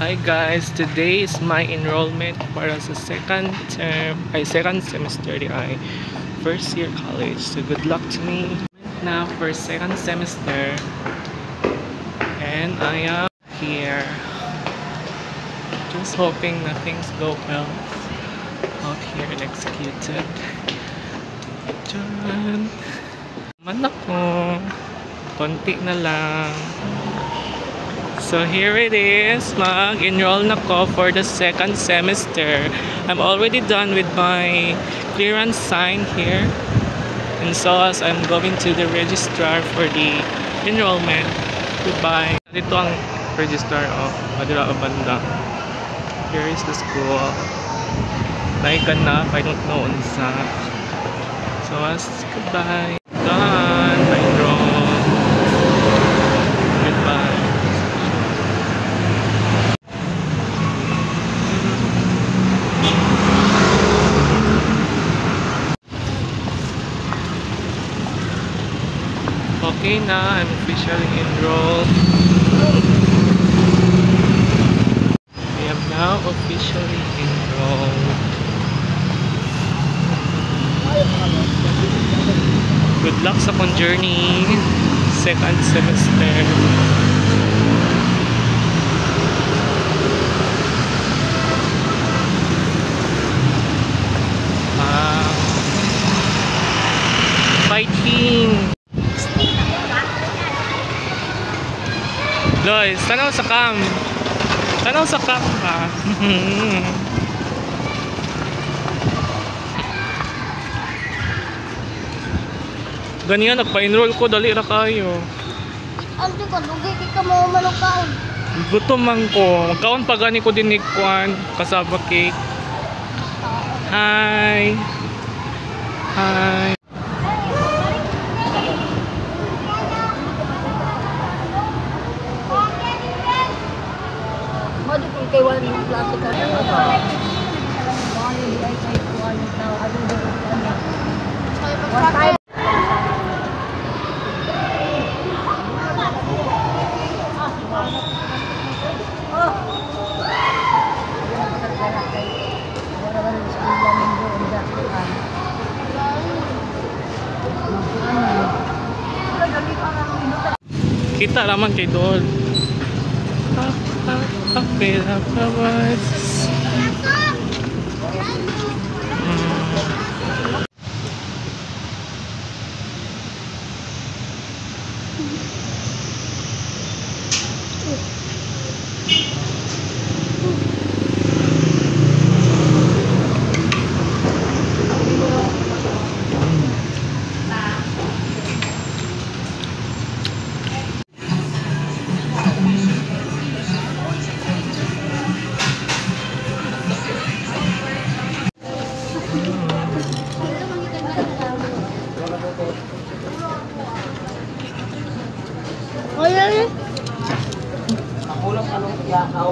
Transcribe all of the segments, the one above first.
Hi guys, today is my enrollment para sa second semester ay first year college. So good luck to me na for second semester. And I am here. Just hoping that things go well out here and executed. Diyan. Man ako. Konti na lang. So here it is, mag-enroll na ko for the second semester. I'm already done with my clearance sign here. And so as I'm going to the registrar for the enrollment. Goodbye. Dito ang registrar, madira banda. Here is the school. Like enough, I don't know unsa. So as goodbye. Done. I enroll. Goodbye. Okay na, I'm officially enrolled. I am now officially enrolled. Good luck sa kong journey. Second semester. Fighting! Lois, tanaw sa cam. Tanaw sa cam ka. Ganyan, nagpa-enroll ko. Dali ra kayo. Ante ko, dugi ka mo manukaon. Gutom man ko. Magkaon pa gani ko din ni Kwan. Kasaba cake. Hi. Hi. Madu kung kay wala yung klase ka. Kita raman kay Dol. Pera bawas.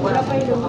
Wala pa yung